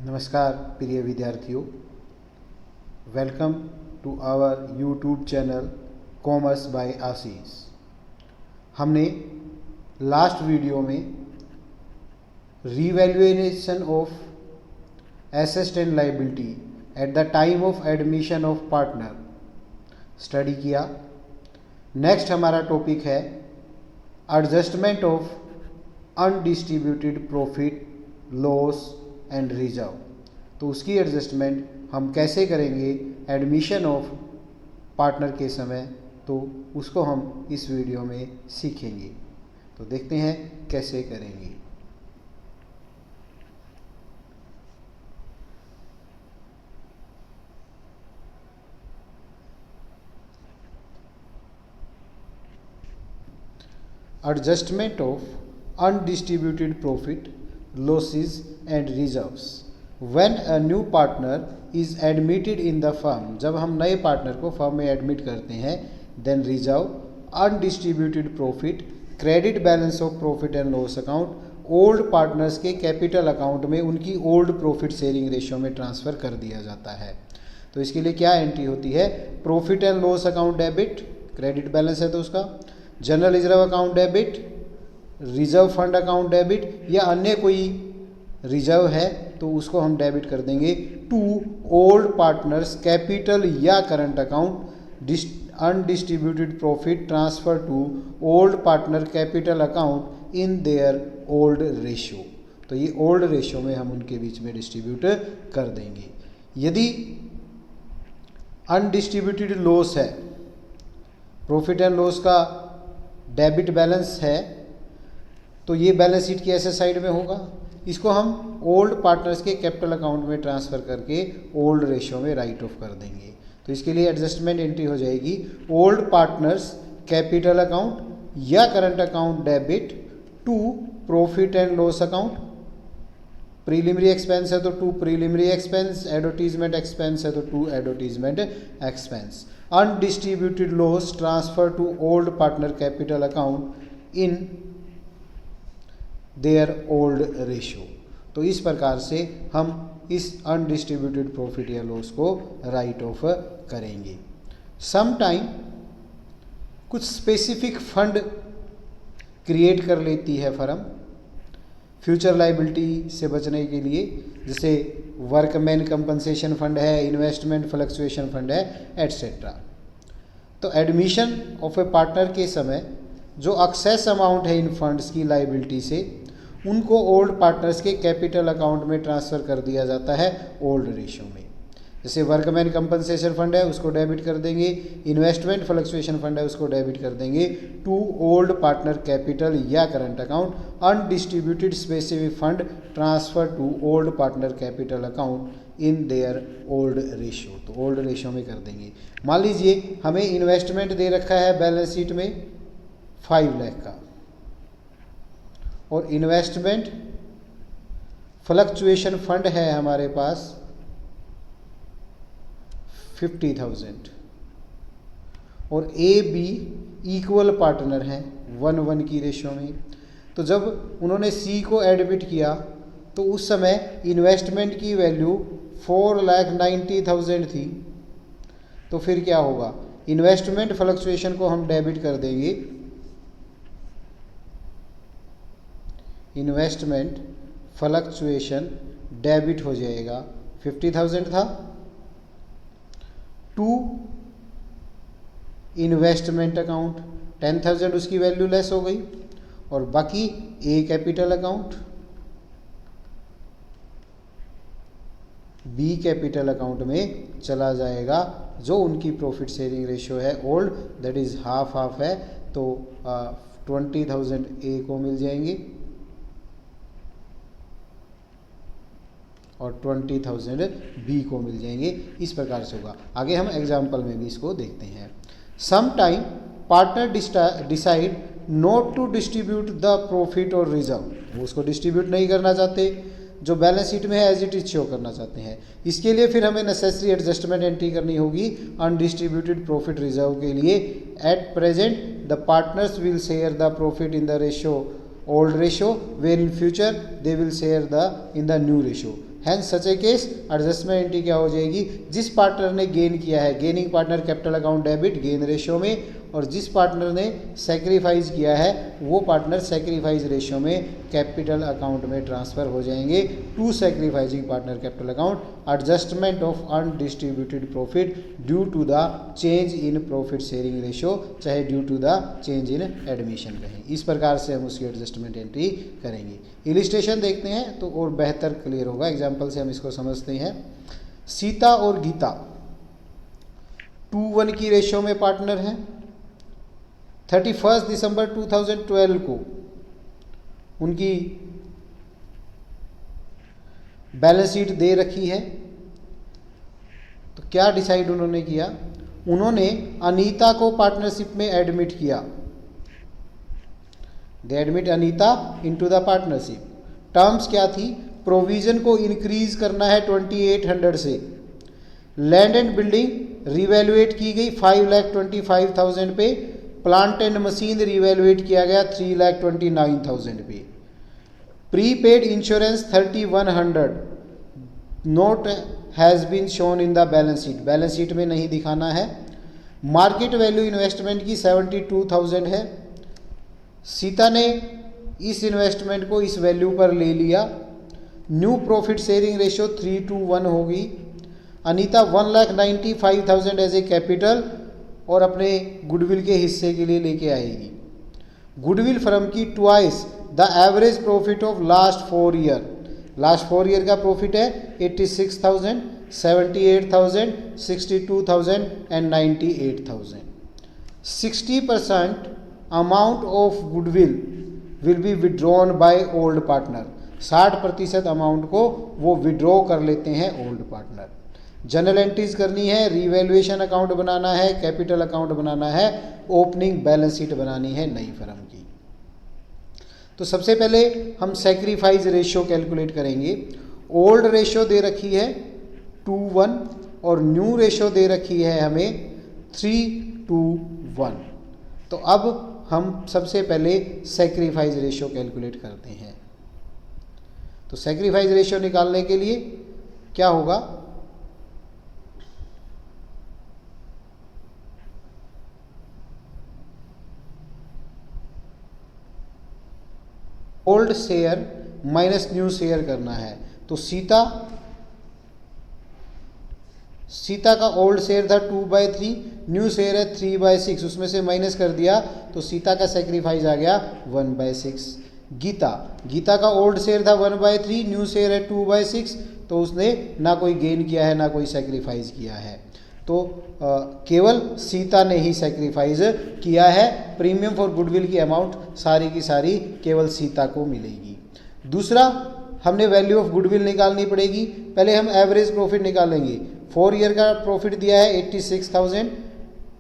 नमस्कार प्रिय विद्यार्थियों, welcome to our YouTube channel commerce by Ashish. हमने लास्ट वीडियो में revaluation of assets and liability at the time of admission of partner study किया। Next हमारा topic है adjustment of undistributed profit, loss and reserve. तो उसकी adjustment हम कैसे करेंगे एडमिशन ऑफ पार्टनर के समय, तो उसको हम इस वीडियो में सीखेंगे। तो देखते हैं कैसे करेंगे। Adjustment of undistributed profit, losses and reserves when a new partner is admitted in the firm। जब हम नए पार्टनर को फर्म में एडमिट करते हैं, then reserve undistributed profit, credit balance of profit and loss account old partners के capital account में उनकी ओल्ड प्रॉफिट शेयरिंग रेशियो में ट्रांसफ़र कर दिया जाता है। तो इसके लिए क्या एंट्री होती है? Profit and loss account debit, credit balance है तो उसका, general reserve account debit, reserve fund account debit, या अन्य कोई रिजर्व है तो उसको हम डेबिट कर देंगे टू ओल्ड पार्टनर्स कैपिटल या current account, undistributed profit transfer to old partner capital account in their old ratio. तो ये ओल्ड रेशियो में हम उनके बीच में डिस्ट्रीब्यूट कर देंगे। यदि अनडिस्ट्रीब्यूटेड लॉस है, प्रॉफिट एंड लॉस का डेबिट बैलेंस है, तो ये बैलेंस शीट की ऐसे साइड में होगा। इसको हम ओल्ड पार्टनर्स के कैपिटल अकाउंट में ट्रांसफ़र करके ओल्ड रेशियो में राइट ऑफ कर देंगे। तो इसके लिए एडजस्टमेंट एंट्री हो जाएगी ओल्ड पार्टनर्स कैपिटल अकाउंट या current account debit to profit and loss account. Preliminary expense है तो to preliminary expense, advertisement expense है तो to advertisement expense. Undistributed loss transfer to old partner capital account in their old ratio. तो इस प्रकार से हम इस अनडिस्ट्रीब्यूटेड प्रॉफिट या लॉस को राइट ऑफ करेंगे। सम टाइम कुछ स्पेसिफिक फंड क्रिएट कर लेती है फर्म फ्यूचर लाइबिलिटी से बचने के लिए, जैसे वर्कमैन कंपनसेशन फंड है, इन्वेस्टमेंट फ्लक्चुएशन फंड है, एट्सेट्रा। तो एडमिशन ऑफ ए पार्टनर के समय जो एक्सेस अमाउंट है इन फंड्स की लाइबिलिटी से, उनको ओल्ड पार्टनर्स के कैपिटल अकाउंट में ट्रांसफ़र कर दिया जाता है ओल्ड रेशियो में। जैसे वर्कमैन कंपनसेशन फंड है उसको डेबिट कर देंगे, इन्वेस्टमेंट फ्लक्चुएशन फंड है उसको डेबिट कर देंगे टू ओल्ड पार्टनर कैपिटल या current account, undistributed specific fund transfer to old partner capital account in their old ratio. तो ओल्ड रेशियो में कर देंगे। मान लीजिए हमें इन्वेस्टमेंट दे रखा है बैलेंस शीट में 5 लाख का, और इन्वेस्टमेंट फ्लक्चुएशन फंड है हमारे पास 50,000, और ए बी इक्वल पार्टनर हैं 1:1 की रेशियो में। तो जब उन्होंने सी को एडमिट किया तो उस समय इन्वेस्टमेंट की वैल्यू 4,90,000 थी। तो फिर क्या होगा? इन्वेस्टमेंट फ्लक्चुएशन को हम डेबिट कर देंगे, इन्वेस्टमेंट फ्लक्चुएशन डेबिट हो जाएगा 50,000 था टू इन्वेस्टमेंट अकाउंट 10,000, उसकी वैल्यू लेस हो गई, और बाकी A capital account, B capital account में चला जाएगा। जो उनकी प्रॉफिट शेयरिंग रेशियो है old, that is half half है, तो 20,000 ए को मिल जाएंगे और 20,000 बी को मिल जाएंगे। इस प्रकार से होगा। आगे हम एग्जाम्पल में भी इसको देखते हैं। Some time partner decide not to distribute the profit और रिजर्व, वो उसको डिस्ट्रीब्यूट नहीं करना चाहते, जो बैलेंस शीट में है एज इट इज शो करना चाहते हैं। इसके लिए फिर हमें नेसेसरी एडजस्टमेंट एंट्री करनी होगी अनडिस्ट्रीब्यूटेड प्रॉफिट रिजर्व के लिए। At present the partners will share the profit in the ratio old ratio, where in future they will share in the new ratio. Hence such a case adjustment entry क्या हो जाएगी, जिस partner ने gain किया है, gaining partner capital account debit gain ratio में, और जिस पार्टनर ने सेक्रीफाइस किया है वो पार्टनर सेक्रीफाइस रेशियो में कैपिटल अकाउंट में ट्रांसफर हो जाएंगे to sacrificing partner capital account. Adjustment of undistributed profit due to the change in profit sharing ratio, चाहे due to the change in admission कहें। इस प्रकार से हम उसकी एडजस्टमेंट एंट्री करेंगे। इलिस्ट्रेशन देखते हैं तो और बेहतर क्लियर होगा, एग्जाम्पल से हम इसको समझते हैं। सीता और गीता 2:1 की रेशियो में पार्टनर हैं। 31 दिसंबर 2012 को उनकी बैलेंस शीट दे रखी है। तो क्या डिसाइड उन्होंने किया, उन्होंने अनीता को पार्टनरशिप में एडमिट किया। दे admit Anita into the partnership. Terms क्या थी, प्रोविजन को इंक्रीज करना है 2800 से, लैंड एंड बिल्डिंग रिवैल्यूएट की गई 5,25,000 पे, प्लांट एंड मशीन रिवैल्यूएट किया गया 3,29,000 पे, prepaid insurance 3,100 note has been shown in the balance sheet, balance sheet में नहीं दिखाना है। मार्केट वैल्यू इन्वेस्टमेंट की 72,000 है। सीता ने इस इन्वेस्टमेंट को इस वैल्यू पर ले लिया। न्यू प्रॉफिट शेयरिंग रेशियो 3:1 होगी। अनीता 1,95,000 एज ए कैपिटल और अपने गुडविल के हिस्से के लिए लेके आएगी। गुडविल फर्म की twice the average profit of last 4 year, last 4 year का प्रॉफिट है 86,000, 78,000, 62,000 and 98,000। 60% amount of goodwill will be withdrawn by old partner, 60% amount को वो विड्रॉ कर लेते हैं ओल्ड पार्टनर। जनरल एंट्रीज करनी है, रिवैल्यूएशन अकाउंट बनाना है, कैपिटल अकाउंट बनाना है, ओपनिंग बैलेंस शीट बनानी है नई फर्म की। तो सबसे पहले हम सेक्रीफाइस रेशियो कैलकुलेट करेंगे। ओल्ड रेशियो दे रखी है 2:1 और न्यू रेशियो दे रखी है हमें 3:1। तो अब हम सबसे पहले सेक्रीफाइस रेशियो कैलकुलेट करते हैं। तो सेक्रीफाइस रेशियो निकालने के लिए क्या होगा, old share minus new share करना है। तो सीता का ओल्ड शेयर था 2/3, न्यू शेयर है 3/6, उसमें से माइनस कर दिया तो सीता का सेक्रीफाइस आ गया 1/6। गीता का ओल्ड शेयर था 1/3, न्यू शेयर है 2/6, तो उसने ना कोई गेन किया है ना कोई सेक्रीफाइस किया है। तो केवल सीता ने ही सेक्रीफाइस किया है। प्रीमियम फॉर गुडविल की अमाउंट सारी की सारी केवल सीता को मिलेगी। दूसरा, हमने वैल्यू ऑफ गुडविल निकालनी पड़ेगी। पहले हम एवरेज प्रॉफिट निकालेंगे। 4 ईयर का प्रॉफिट दिया है 86,000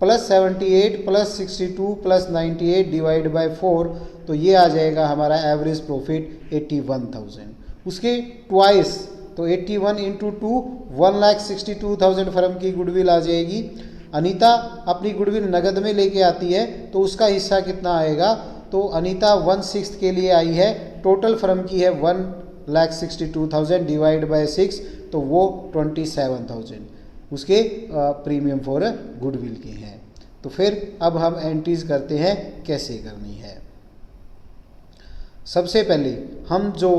plus 78 plus 62 plus 98 divide by 4, तो ये आ जाएगा हमारा एवरेज प्रॉफिट 81,000। उसके ट्वाइस तो 81 इंटू 2 1,62,000 फर्म की गुडविल आ जाएगी। अनीता अपनी गुडविल नगद में लेके आती है तो उसका हिस्सा कितना आएगा, तो अनीता 1/6 के लिए आई है, टोटल फर्म की है 1,62,000 डिवाइड बाय 6, तो वो 27,000 उसके प्रीमियम फॉर गुडविल के हैं। तो फिर अब हम एंट्रीज करते हैं, कैसे करनी है। सबसे पहले हम जो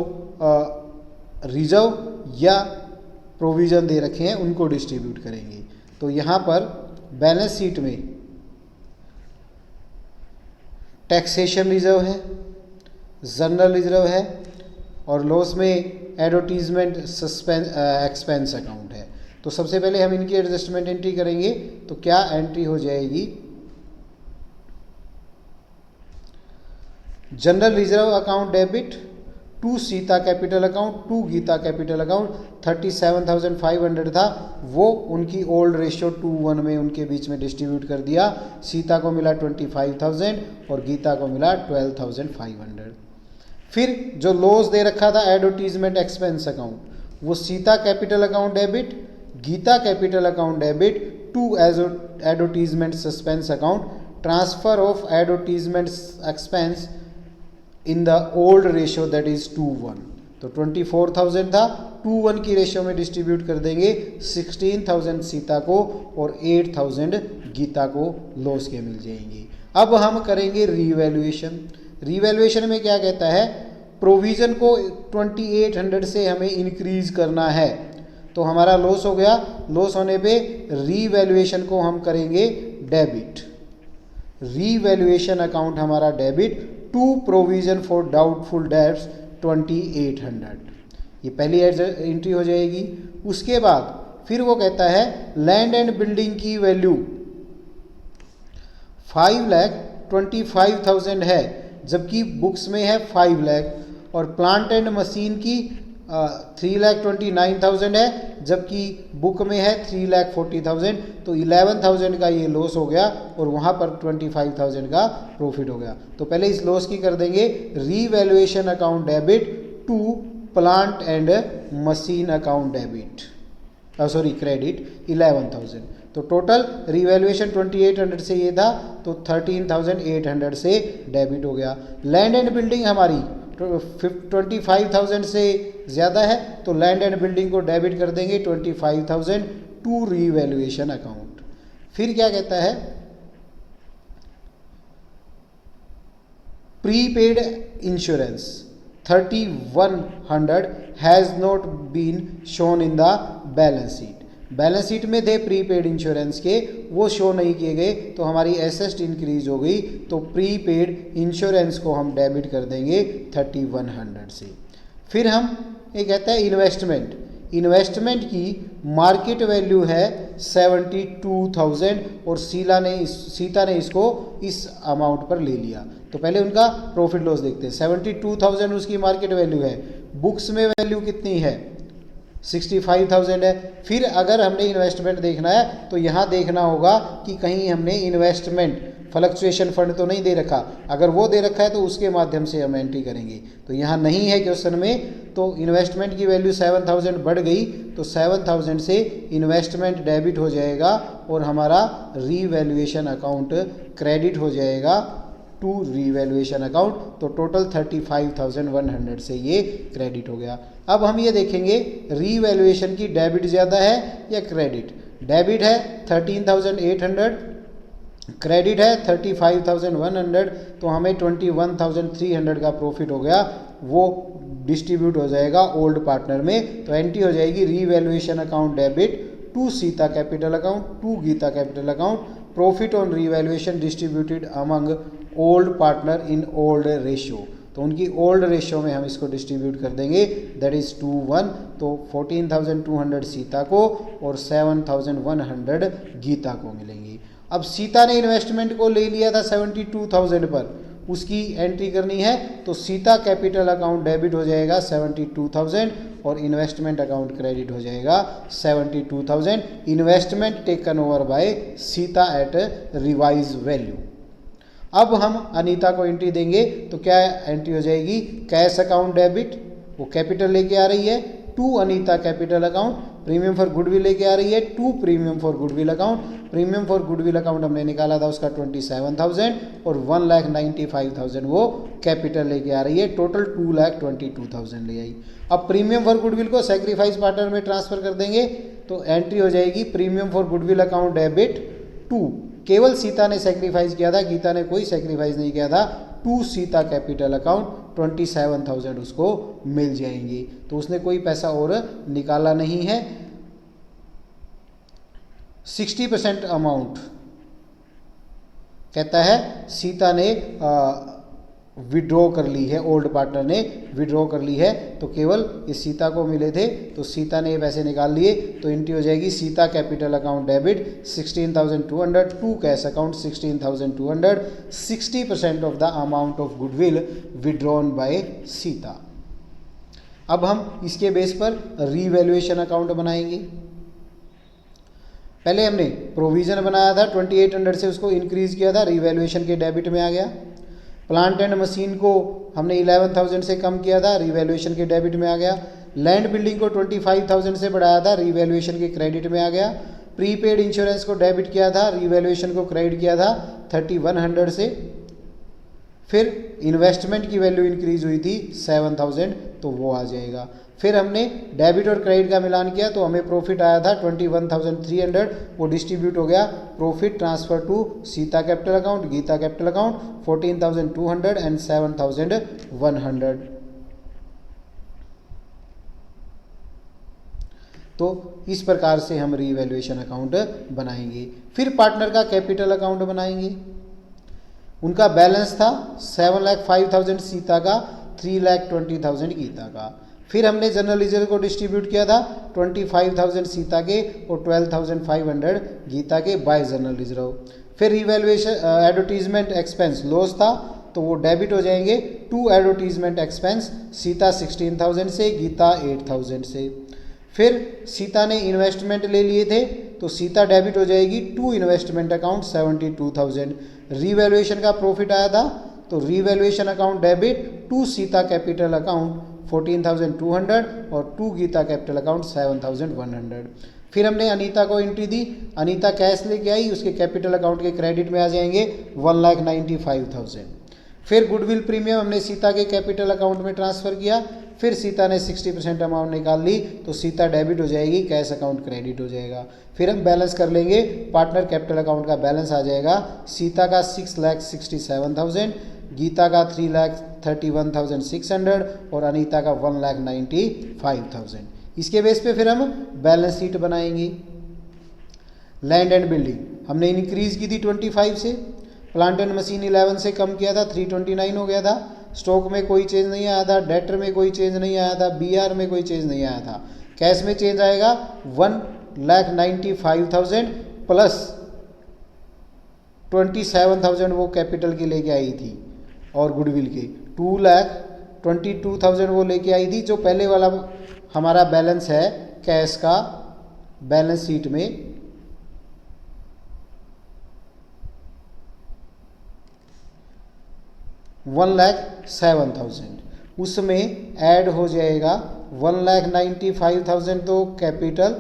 रिजर्व या प्रोविज़न दे रखे हैं उनको डिस्ट्रीब्यूट करेंगे। तो यहाँ पर बैलेंस शीट में टैक्सेशन रिजर्व है, जनरल रिजर्व है और लॉस में एडवर्टीजमेंट एक्सपेंस अकाउंट है। तो सबसे पहले हम इनकी एडजस्टमेंट एंट्री करेंगे। तो क्या एंट्री हो जाएगी, general reserve account debit to Sita capital account to Gita capital account 37,500 था, वो उनकी ओल्ड रेशियो 2:1 में उनके बीच में डिस्ट्रीब्यूट कर दिया। सीता को मिला 25,000 और गीता को मिला 12,500। फिर जो लॉस दे रखा था एडवर्टीजमेंट एक्सपेंस अकाउंट, वो Sita capital account debit, Gita capital account debit to advertisement suspense account, transfer of advertisement expense in the old ratio that is 2:1। तो 24,000 था 2:1 की रेशियो में डिस्ट्रीब्यूट कर देंगे। 16,000 सीता को और 8,000 गीता को लॉस के मिल जाएंगी। अब हम करेंगे रीवैल्यूएशन। रीवैल्यूएशन में क्या कहता है, प्रोविज़न को 2800 से हमें इंक्रीज करना है, तो हमारा लॉस हो गया। लॉस होने पे रीवैल्यूएशन को हम करेंगे डेबिट। रीवैल्यूएशन अकाउंट हमारा debit to provision for doubtful debts 2800, ये पहली एंट्री हो जाएगी। उसके बाद फिर वो कहता है लैंड एंड बिल्डिंग की वैल्यू 5,25,000 है, जबकि बुक्स में है 5 लाख, और प्लांट एंड मशीन की 3,29,000 है, जबकि बुक में है 3,40,000, तो 11,000 का ये लॉस हो गया और वहाँ पर 25,000 का प्रॉफिट हो गया। तो पहले इस लॉस की कर देंगे revaluation account debit to plant and machine account debit, sorry credit 11,000। तो टोटल रीवैल्यूएशन 2800 से ये था, तो 13,800 से डेबिट हो गया। लैंड एंड बिल्डिंग हमारी 25,000 से ज़्यादा है, तो लैंड एंड बिल्डिंग को डेबिट कर देंगे 25,000 टू रीवैल्यूएशन अकाउंट। फिर क्या कहता है, prepaid insurance 3,100 has not been shown in the balance sheet. Balance sheet में थे प्रीपेड इंश्योरेंस के, वो शो नहीं किए गए, तो हमारी एसेट इंक्रीज हो गई, तो प्रीपेड इंश्योरेंस को हम डेबिट कर देंगे 3,100 से। फिर हम ये कहता है इन्वेस्टमेंट। इन्वेस्टमेंट की मार्केट वैल्यू है 72,000 और सीता ने इसको इस अमाउंट पर ले लिया। तो पहले उनका प्रॉफिट लॉस देखते हैं। 72,000 उसकी मार्केट वैल्यू है, बुक्स में वैल्यू कितनी है 65,000 है। फिर अगर हमने इन्वेस्टमेंट देखना है तो यहाँ देखना होगा कि कहीं हमने इन्वेस्टमेंट फ्लक्चुएशन फंड तो नहीं दे रखा, अगर वो दे रखा है तो उसके माध्यम से हम एंट्री करेंगे। तो यहाँ नहीं है क्वेश्चन में, तो इन्वेस्टमेंट की वैल्यू 7,000 बढ़ गई, तो 7,000 से इन्वेस्टमेंट डेबिट हो जाएगा और हमारा रीवैल्यूएशन अकाउंट क्रेडिट हो जाएगा टू रीवैल्यूएशन अकाउंट। तो टोटल 35,100 से ये क्रेडिट हो गया। अब हम ये देखेंगे रीवैल्यूएशन की डेबिट ज़्यादा है या क्रेडिट। डेबिट है 13,800, क्रेडिट है 35,100, तो हमें 21,300 का प्रॉफिट हो गया, वो डिस्ट्रीब्यूट हो जाएगा ओल्ड पार्टनर में। तो एंट्री हो जाएगी revaluation account debit to Sita capital account to Gita capital account, profit on revaluation distributed among old partner in old ratio. तो उनकी ओल्ड रेशियो में हम इसको डिस्ट्रीब्यूट कर देंगे, दैट इज़ 2:1। तो 14,200 सीता को और 7,100 गीता को मिलेंगी। अब सीता ने इन्वेस्टमेंट को ले लिया था 72,000 पर, उसकी एंट्री करनी है, तो सीता कैपिटल अकाउंट डेबिट हो जाएगा 72,000 और इन्वेस्टमेंट अकाउंट क्रेडिट हो जाएगा 72,000। Investment taken over by Sita at revise value. अब हम अनीता को एंट्री देंगे, तो क्या एंट्री हो जाएगी, कैश अकाउंट डेबिट, वो कैपिटल लेके आ रही है, to Anita capital account, premium for goodwill लेके आ रही है, to premium for goodwill account. Premium for goodwill account हमने निकाला था उसका 27,000 और 1,95,000 वो कैपिटल लेके आ रही है, टोटल 2,22,000 ले आई। अब प्रीमियम फॉर गुडविल को सेक्रीफाइस पार्टनर में ट्रांसफर कर देंगे, तो एंट्री हो जाएगी premium for goodwill account debit to, केवल सीता ने सेक्रीफाइस किया था, गीता ने कोई सेक्रीफाइस नहीं किया था, टू सीता कैपिटल अकाउंट 27,000 उसको मिल जाएंगी। तो उसने कोई पैसा और निकाला नहीं है। 60% अमाउंट कहता है सीता ने विड्रॉ कर ली है, ओल्ड पार्टनर ने विड्रॉ कर ली है, तो केवल इस सीता को मिले थे, तो सीता ने ये पैसे निकाल लिए। तो एंट्री हो जाएगी Sita capital account debit 16,200 to cash account 16,200, 60% of the amount of goodwill withdrawn by Sita. अब हम इसके बेस पर रीवैल्यूएशन अकाउंट बनाएंगे। पहले हमने प्रोविज़न बनाया था 2800 से, उसको इंक्रीज किया था, रीवैल्यूएशन के डेबिट में आ गया। प्लांट एंड मशीन को हमने 11,000 से कम किया था, रीवैल्यूएशन के डेबिट में आ गया। लैंड बिल्डिंग को 25,000 से बढ़ाया था, रीवैल्यूएशन के क्रेडिट में आ गया। प्रीपेड इंश्योरेंस को डेबिट किया था, रीवैल्यूएशन को क्रेडिट किया था 3,100 से। फिर इन्वेस्टमेंट की वैल्यू इंक्रीज हुई थी 7,000, तो वो आ जाएगा। फिर हमने डेबिट और क्रेडिट का मिलान किया तो हमें प्रॉफिट आया था 21,300, वो डिस्ट्रीब्यूट हो गया profit transfer to Sita capital account, Gita capital account 14,200 and 7,100। तो इस प्रकार से हम रीवैल्यूएशन अकाउंट बनाएंगे। फिर पार्टनर का कैपिटल अकाउंट बनाएंगे। उनका बैलेंस था 7,05,000 सीता का, 3,20,000 गीता का। फिर हमने जनरल रिजर्व को डिस्ट्रीब्यूट किया था 25,000 सीता के और 12,500 गीता के बाय जनरल रिजर्व। फिर रिवैल्यूएशन एडवर्टीजमेंट एक्सपेंस लॉस था तो वो डेबिट हो जाएंगे टू एडवर्टीजमेंट एक्सपेंस, सीता 16,000 से, गीता 8,000 से। फिर सीता ने इन्वेस्टमेंट ले लिए थे तो सीता डेबिट हो जाएगी टू इन्वेस्टमेंट अकाउंट 72,000। रीवैल्यूएशन का प्रॉफिट आया था तो revaluation account debit to Sita capital account 14,200 और टू गीता कैपिटल अकाउंट 7,100। फिर हमने अनीता को एंट्री दी, अनीता कैश लेके आई, उसके कैपिटल अकाउंट के क्रेडिट में आ जाएंगे 1,95,000। फिर गुडविल प्रीमियम हमने सीता के कैपिटल अकाउंट में ट्रांसफ़र किया। फिर सीता ने 60% अमाउंट निकाल ली तो सीता डेबिट हो जाएगी, कैश अकाउंट क्रेडिट हो जाएगा। फिर हम बैलेंस कर लेंगे, पार्टनर कैपिटल अकाउंट का बैलेंस आ जाएगा सीता का 6,67,000, गीता का 3,31,600 और अनीता का 1,95,000। इसके बेस पे फिर हम बैलेंस शीट बनाएंगे। लैंड एंड बिल्डिंग हमने इंक्रीज की थी 25 से, प्लांट एंड मशीन 11 से कम किया था 329 हो गया था, स्टॉक में कोई चेंज नहीं आया था, डेटर में कोई चेंज नहीं आया था, बीआर में कोई चेंज नहीं आया था। कैश में चेंज आएगा 1,95,000 प्लस 27,000 वो कैपिटल की लेके आई थी और गुडविल के 2,22,000 वो लेके आई थी। जो पहले वाला हमारा बैलेंस है कैश का बैलेंस शीट में 1,07,000, उसमें ऐड हो जाएगा 1,95,000 तो कैपिटल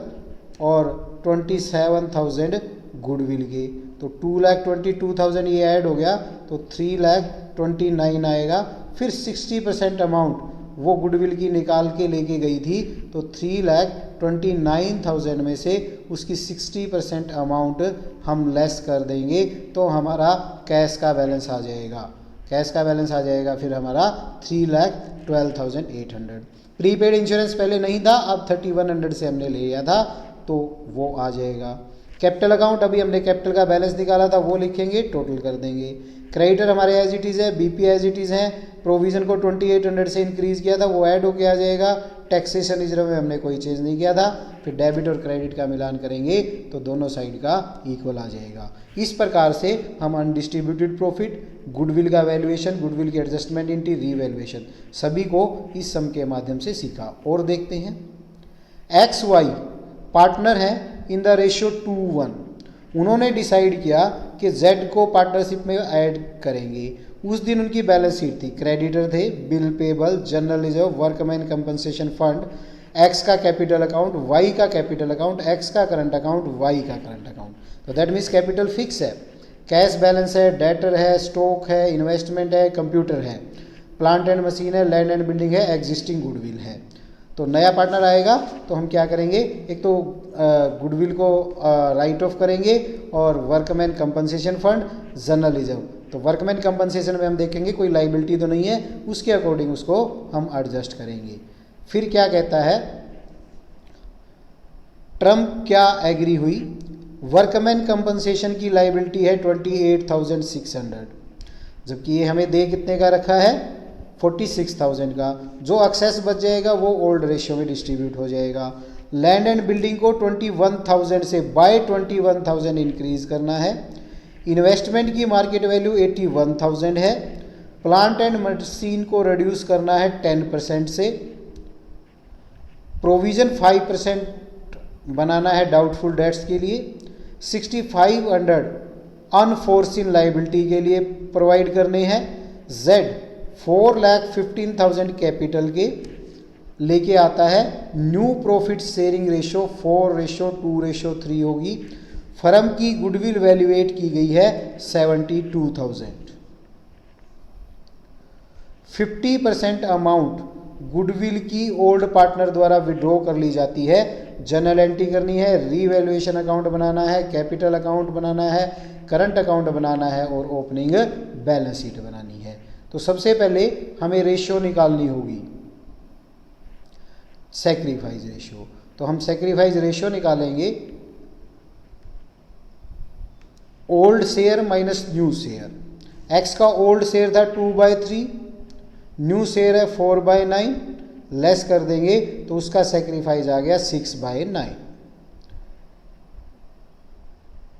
और 27,000 गुडविल के, तो 2,22,000 ये ऐड हो गया तो 3,29,000 आएगा। फिर 60% अमाउंट वो गुडविल की निकाल के लेके गई थी तो 3,29,000 में से उसकी 60% अमाउंट हम लेस कर देंगे तो हमारा कैश का बैलेंस आ जाएगा। कैश का बैलेंस आ जाएगा फिर हमारा 3,12,800। प्रीपेड इंश्योरेंस पहले नहीं था, अब 3,100 से हमने ले लिया था तो वो आ जाएगा। कैपिटल अकाउंट अभी हमने कैपिटल का बैलेंस निकाला था वो लिखेंगे, टोटल कर देंगे। क्रेडिटर हमारे एज इट इज़ है, बीपी एज इट इज़ है, प्रोविजन को 2,800 से इंक्रीज़ किया था वो ऐड होके आ जाएगा। टैक्सेशन रिजर्व में हमने कोई चेंज नहीं किया था। फिर डेबिट और क्रेडिट का मिलान करेंगे तो दोनों साइड का इक्वल आ जाएगा। इस प्रकार से हम अनडिस्ट्रीब्यूटेड प्रॉफिट, गुडविल का वैल्यूएशन, गुडविल की एडजस्टमेंट इनटी रीवैल्यूएशन सभी को इस सम के माध्यम से सीखा। और देखते हैं XY पार्टनर हैं इन द रेशियो 2:1। उन्होंने डिसाइड किया कि Z को पार्टनरशिप में ऐड करेंगे। उस दिन उनकी बैलेंस शीट थी, क्रेडिटर थे, bill payable, general reserve, workman compensation fund, X का कैपिटल अकाउंट, Y का कैपिटल अकाउंट, X का करंट अकाउंट, Y का करंट अकाउंट। तो दैट मीन्स कैपिटल फिक्स है, कैश बैलेंस है, डेटर है, स्टॉक है, इन्वेस्टमेंट है, कंप्यूटर है, प्लांट एंड मशीन है, लैंड एंड बिल्डिंग है, एग्जिस्टिंग गुडविल है। तो नया पार्टनर आएगा तो हम क्या करेंगे, एक तो गुडविल को राइट ऑफ करेंगे और workman compensation fund, general reserve. तो वर्कमैन कंपनसेशन में हम देखेंगे कोई लाइबिलिटी तो नहीं है, उसके अकॉर्डिंग उसको हम एडजस्ट करेंगे। फिर क्या कहता है, टर्म क्या एग्री हुई, वर्कमैन कंपनसेशन की लाइबिलिटी है 28,600, जबकि ये हमें दे कितने का रखा है 46,000 का। जो एक्सेस बच जाएगा वो ओल्ड रेशियो में डिस्ट्रीब्यूट हो जाएगा। लैंड एंड बिल्डिंग को 21,000 से बाय 21,000 इंक्रीज करना है। इन्वेस्टमेंट की मार्केट वैल्यू 81,000 है। प्लांट एंड मशीन को रिड्यूस करना है 10% से। प्रोविजन 5% बनाना है डाउटफुल डेट्स के लिए। 6,500 अनफोर्सिन लाइबिलिटी के लिए प्रोवाइड करने हैं। Z 4,15,000 कैपिटल के लेके आता है। न्यू प्रॉफिट शेयरिंग रेशो 4:2:3 होगी। फर्म की गुडविल वैल्यूएट की गई है 72,000। 50% अमाउंट गुडविल की ओल्ड पार्टनर द्वारा विड्रॉ कर ली जाती है। जर्नल एंट्री करनी है, रीवैल्यूएशन अकाउंट बनाना है, कैपिटल अकाउंट बनाना है, करंट अकाउंट बनाना है और ओपनिंग बैलेंस शीट बनानी है। तो सबसे पहले हमें रेशियो निकालनी होगी, सैक्रिफाइस रेशियो। तो हम सैक्रिफाइस रेशियो निकालेंगे, old share minus new share. X का ओल्ड शेयर था 2/3, न्यू शेयर है 4/9, लेस कर देंगे तो उसका सैक्रिफाइस आ गया 6/9।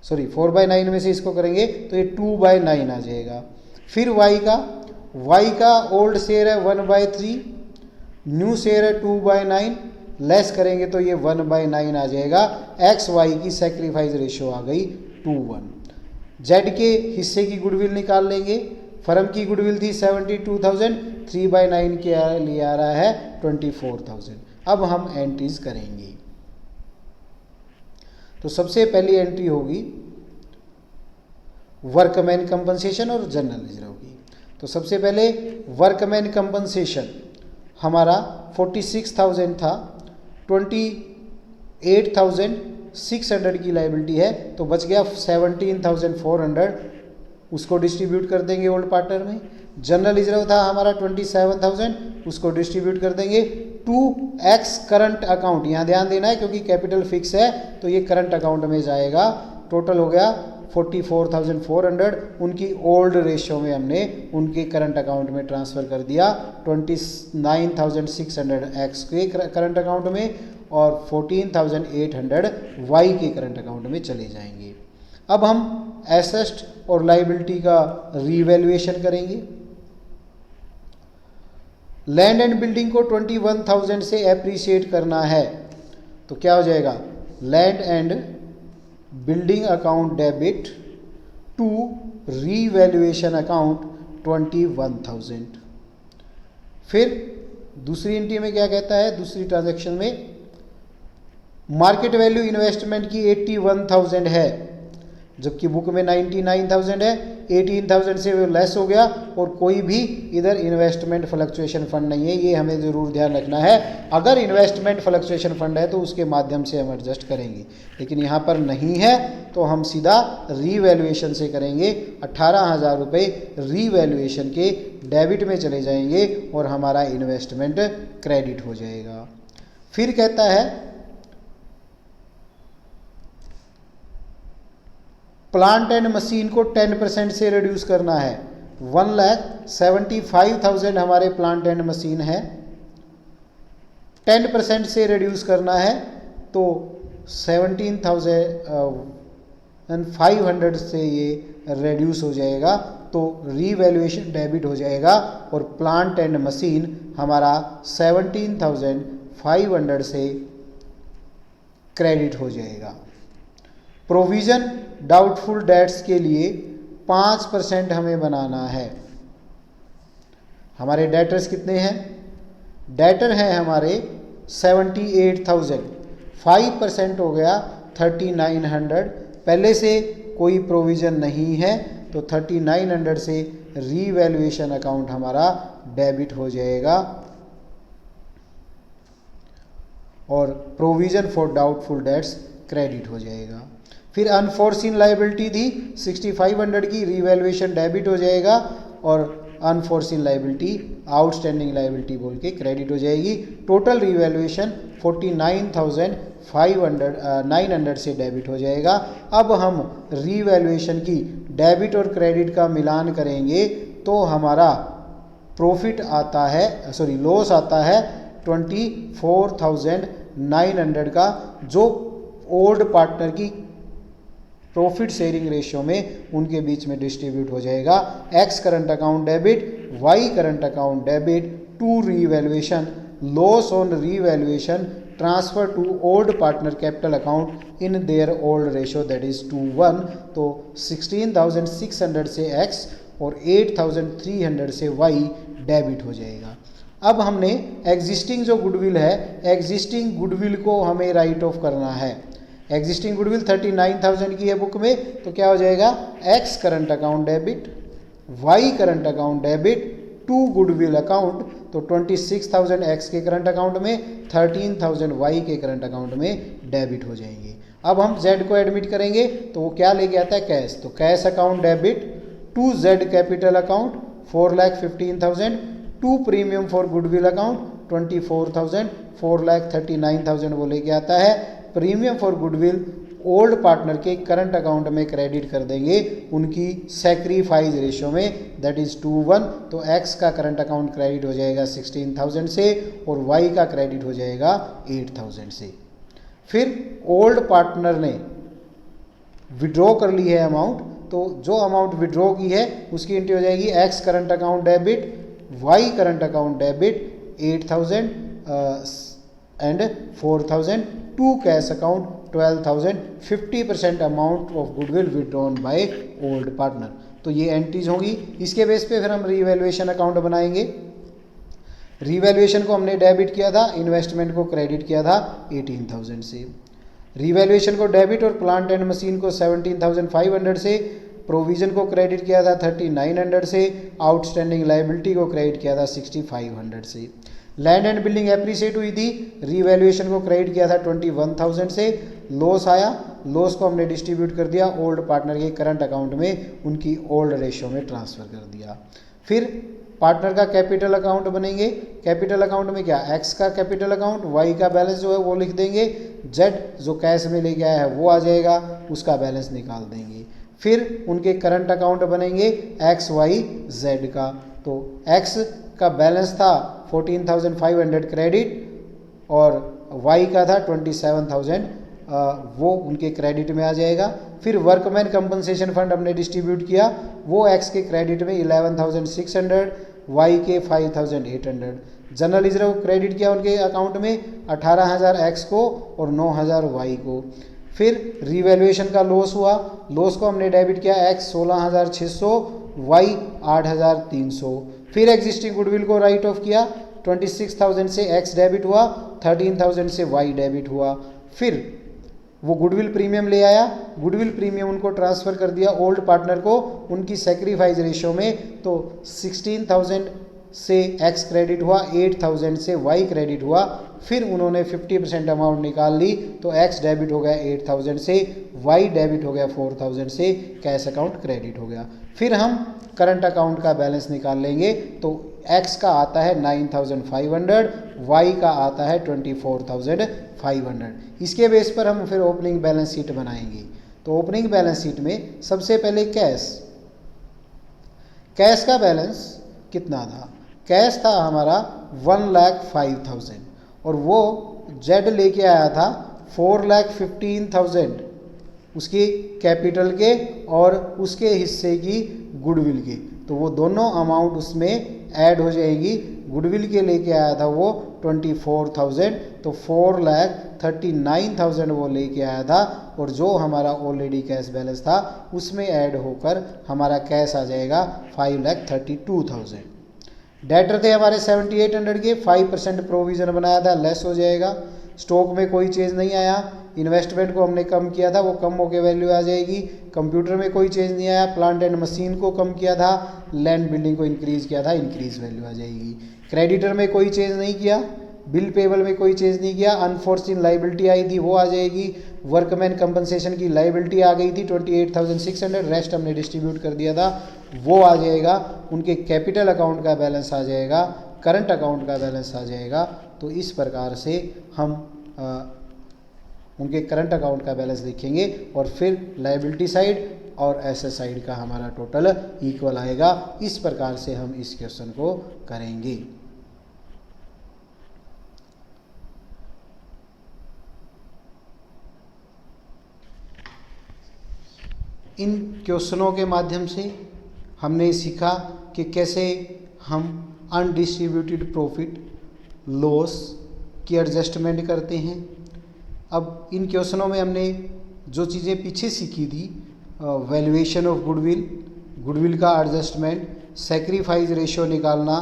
सॉरी 4/9 में से इसको करेंगे तो ये 2/9 आ जाएगा। फिर y का ओल्ड शेयर है 1/3, न्यू शेयर है 2/9, लेस करेंगे तो ये 1/9 आ जाएगा। एक्स वाई की सैक्रिफाइस रेशियो आ गई 2:1। जेड के हिस्से की गुडविल निकाल लेंगे। फर्म की गुडविल थी 72,000, 3/9 के लिए आ रहा है 24,000। अब हम एंट्रीज करेंगे। तो सबसे पहली एंट्री होगी वर्कमैन कंपनसेशन और जनरल रिजर्व की। तो सबसे पहले वर्कमैन कंपनसेशन हमारा 46,000 था, 28,600 की लायबिलिटी है, तो बच गया 17,400, उसको डिस्ट्रीब्यूट कर देंगे ओल्ड पार्टनर में। जनरल रिजर्व था हमारा 27,000, उसको डिस्ट्रीब्यूट कर देंगे टू एक्स करंट अकाउंट। यहाँ ध्यान देना है क्योंकि कैपिटल फिक्स है तो ये करंट अकाउंट में जाएगा। टोटल हो गया 44,400, उनकी ओल्ड रेशियो में हमने उनके करंट अकाउंट में ट्रांसफ़र कर दिया। 29,600 एक्स के करंट अकाउंट में और 14,800 वाई के करंट अकाउंट में चले जाएंगे। अब हम एसेट और लायबिलिटी का रीवैल्यूएशन करेंगे। लैंड एंड बिल्डिंग को 21,000 से एप्रिशिएट करना है तो क्या हो जाएगा, land and building account debit to revaluation account 21,000। फिर दूसरी एंट्री में क्या कहता है, दूसरी ट्रांजैक्शन में मार्केट वैल्यू इन्वेस्टमेंट की 81,000 है, जबकि बुक में 99,000 है। 18,000 से वो लेस हो गया और कोई भी इधर इन्वेस्टमेंट फ्लक्चुएशन फंड नहीं है, ये हमें ज़रूर ध्यान रखना है। अगर इन्वेस्टमेंट फ्लक्चुएशन फंड है तो उसके माध्यम से हम एडजस्ट करेंगे, लेकिन यहाँ पर नहीं है तो हम सीधा रीवैल्यूएशन से करेंगे। 18,000 रुपये रीवैल्यूएशन के डेबिट में चले जाएंगे और हमारा इन्वेस्टमेंट क्रेडिट हो जाएगा। फिर कहता है प्लांट एंड मशीन को 10% से रिड्यूस करना है। 1,75,000 हमारे प्लांट एंड मशीन है, 10% से रिड्यूस करना है तो 17,500 से ये रिड्यूस हो जाएगा, तो रीवैल्यूएशन डेबिट हो जाएगा और प्लांट एंड मशीन हमारा 17,500 से क्रेडिट हो जाएगा। प्रोविज़न डाउटफुल डेट्स के लिए 5% हमें बनाना है। हमारे डेटर्स कितने हैं, डेटर हैं हमारे 78,000, 5% हो गया 3,900। पहले से कोई प्रोविज़न नहीं है तो 3,900 से रीवैल्यूएशन अकाउंट हमारा डेबिट हो जाएगा और provision for doubtful debts credit हो जाएगा। फिर अनफोर्सिन लाइबिलिटी थी 6,500 की, रीवैल्यूएशन डेबिट हो जाएगा और अनफोर्सिन लाइबिलिटी आउटस्टैंडिंग लाइबिलिटी बोल के क्रेडिट हो जाएगी। टोटल रीवैल्यूएशन 49,900 से डेबिट हो जाएगा। अब हम रीवैल्यूएशन की डेबिट और क्रेडिट का मिलान करेंगे तो हमारा प्रॉफिट आता है, सॉरी लॉस आता है 24,900 का, जो ओल्ड पार्टनर की प्रॉफिट शेयरिंग रेशियो में उनके बीच में डिस्ट्रीब्यूट हो जाएगा। X current account debit, Y current account debit to revaluation, loss on revaluation transfer to old partner capital account in their old ratio that is 2:1। तो 16,600 से x और 8,300 से वाई डेबिट हो जाएगा। अब हमने एग्जिस्टिंग जो गुडविल है, एग्जिस्टिंग गुडविल को हमें राइट ऑफ करना है। एग्जिस्टिंग गुडविल 39,000 की है बुक में, तो क्या हो जाएगा, X current account debit, Y current account debit to goodwill account, तो 26,000 एक्स के करंट अकाउंट में, 13,000 वाई के करंट अकाउंट में डेबिट हो जाएंगे। अब हम जेड को एडमिट करेंगे तो वो क्या लेके आता है, कैश। तो cash account debit to Z capital account 4,15,000, to premium for goodwill account 24,000, 4,39,000 वो लेके आता है। Premium for goodwill old partner के करंट अकाउंट में क्रेडिट कर देंगे उनकी सैक्रिफाइस रेशियो में, दैट इज 2:1। तो एक्स का करंट अकाउंट क्रेडिट हो जाएगा 16,000 से और वाई का क्रेडिट हो जाएगा 8,000 से। फिर ओल्ड पार्टनर ने विड्रॉ कर ली है अमाउंट, तो जो अमाउंट विड्रॉ की है उसकी एंट्री हो जाएगी X current account debit, Y current account debit 8,000 and 4,000, to cash account 12,000, 50% amount of goodwill withdrawn by old partner. तो ये एंट्रीज होंगी। इसके बेस पे फिर हम रीवैल्यूएशन अकाउंट बनाएंगे। रीवैल्यूएशन को हमने डेबिट किया था, इन्वेस्टमेंट को क्रेडिट किया था 18,000 से। रीवैल्यूएशन को डेबिट और प्लांट एंड मशीन को 17,500 से, प्रोविजन को क्रेडिट किया था 3,900 से, आउटस्टैंडिंग लायबिलिटी को क्रेडिट किया था 6,500 से। लैंड एंड बिल्डिंग एप्रिसिएट हुई थी, रीवैल्यूएशन को क्रेडिट किया था 21,000 से। लॉस आया, लॉस को हमने डिस्ट्रीब्यूट कर दिया ओल्ड पार्टनर के करंट अकाउंट में, उनकी ओल्ड रेशियो में ट्रांसफ़र कर दिया। फिर पार्टनर का कैपिटल अकाउंट बनेंगे। कैपिटल अकाउंट में क्या, एक्स का कैपिटल अकाउंट, वाई का बैलेंस जो है वो लिख देंगे, जेड जो कैश में लेके आया है वो आ जाएगा, उसका बैलेंस निकाल देंगे। फिर उनके करंट अकाउंट बनेंगे एक्स वाई जेड का। तो एक्स का बैलेंस था 14,500 क्रेडिट और वाई का था 27,000, वो उनके क्रेडिट में आ जाएगा। फिर वर्कमैन कंपनसेशन फंड हमने डिस्ट्रीब्यूट किया, वो एक्स के क्रेडिट में 11,600, वाई के 5,800। जनरल रिजर्व क्रेडिट किया उनके अकाउंट में 18,000 एक्स को और 9,000 वाई को। फिर रिवैल्यूएशन का लॉस हुआ, लॉस को हमने डेबिट किया एक्स 16,600, वाई 8,300। फिर एग्जिस्टिंग गुडविल को राइट ऑफ किया, 26,000 से एक्स डेबिट हुआ, 13,000 से वाई डेबिट हुआ। फिर वो गुडविल प्रीमियम ले आया, गुडविल प्रीमियम उनको ट्रांसफ़र कर दिया ओल्ड पार्टनर को उनकी सैक्रिफाइस रेशियो में। तो 16,000 से एक्स क्रेडिट हुआ, 8,000 से वाई क्रेडिट हुआ। फिर उन्होंने 50% अमाउंट निकाल ली, तो एक्स डेबिट हो गया 8,000 से, वाई डेबिट हो गया 4,000 से, कैश अकाउंट क्रेडिट हो गया। फिर हम करंट अकाउंट का बैलेंस निकाल लेंगे, तो एक्स का आता है 9,500, वाई का आता है 24,500। इसके बेस पर हम फिर ओपनिंग बैलेंस शीट बनाएंगे। तो ओपनिंग बैलेंस शीट में सबसे पहले कैश का बैलेंस कितना था, कैश था हमारा 1,05,000 और वो जेड लेके आया था 4,15,000 उसके कैपिटल के और उसके हिस्से की गुडविल के। तो वो दोनों अमाउंट उसमें ऐड हो जाएगी। गुडविल के लेके आया था वो 24,000, तो 4,39,000 वो लेके आया था और जो हमारा ऑलरेडी कैश बैलेंस था उसमें ऐड होकर हमारा कैश आ जाएगा 5,32,000। डेटर थे हमारे 7,800 के, 5% प्रोविज़न बनाया था, लेस हो जाएगा। स्टॉक में कोई चेंज नहीं आया, इन्वेस्टमेंट को हमने कम किया था, वो कम होकर वैल्यू आ जाएगी। कंप्यूटर में कोई चेंज नहीं आया, प्लांट एंड मशीन को कम किया था, लैंड बिल्डिंग को इंक्रीज़ किया था, इंक्रीज वैल्यू आ जाएगी। क्रेडिटर में कोई चेंज नहीं किया, बिल पेबल में कोई चेंज नहीं किया, अनफोर्सिन लाइबिलिटी आई थी वो आ जाएगी। वर्कमैन कंपनसेशन की लाइबिलिटी आ गई थी 28,600, रेस्ट हमने डिस्ट्रीब्यूट कर दिया था, वो आ जाएगा। उनके कैपिटल अकाउंट का बैलेंस आ जाएगा, करंट अकाउंट का बैलेंस आ जाएगा। तो इस प्रकार से हम उनके करंट अकाउंट का बैलेंस लिखेंगे और फिर लायबिलिटी साइड और एसेट साइड का हमारा टोटल इक्वल आएगा। इस प्रकार से हम इस क्वेश्चन को करेंगे। इन क्वेश्चनों के माध्यम से हमने सीखा कि कैसे हम अनडिस्ट्रीब्यूटेड प्रॉफिट लॉस की एडजस्टमेंट करते हैं। अब इन क्वेश्चनों में हमने जो चीज़ें पीछे सीखी थी, वैल्यूएशन ऑफ गुडविल का एडजस्टमेंट, सैक्रिफाइस रेशियो निकालना,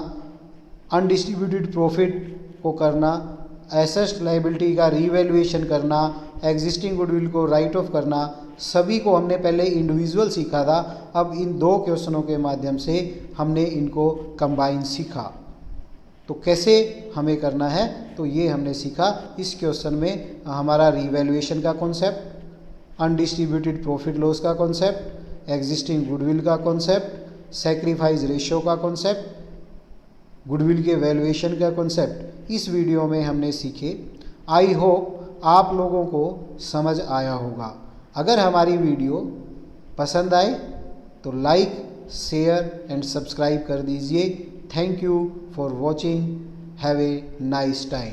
अनडिस्ट्रीब्यूटेड प्रॉफिट को करना, एसेट लायबिलिटी का रीवैल्यूएशन करना, एग्जिस्टिंग गुडविल को राइट ऑफ करना, सभी को हमने पहले इंडिविजुअल सीखा था, अब इन 2 क्वेश्चनों के माध्यम से हमने इनको कंबाइन सीखा। तो कैसे हमें करना है, तो ये हमने सीखा। इस क्वेश्चन में हमारा रीवैल्यूएशन का कॉन्सेप्ट, अनडिस्ट्रीब्यूटेड प्रॉफिट लॉस का कॉन्सेप्ट, एग्जिस्टिंग गुडविल का कॉन्सेप्ट, सैक्रिफाइस रेशियो का कॉन्सेप्ट, गुडविल के वैल्यूएशन का कॉन्सेप्ट इस वीडियो में हमने सीखे। आई होप आप लोगों को समझ आया होगा। अगर हमारी वीडियो पसंद आए तो लाइक, शेयर एंड सब्सक्राइब कर दीजिए। Thank you for watching. Have a nice time.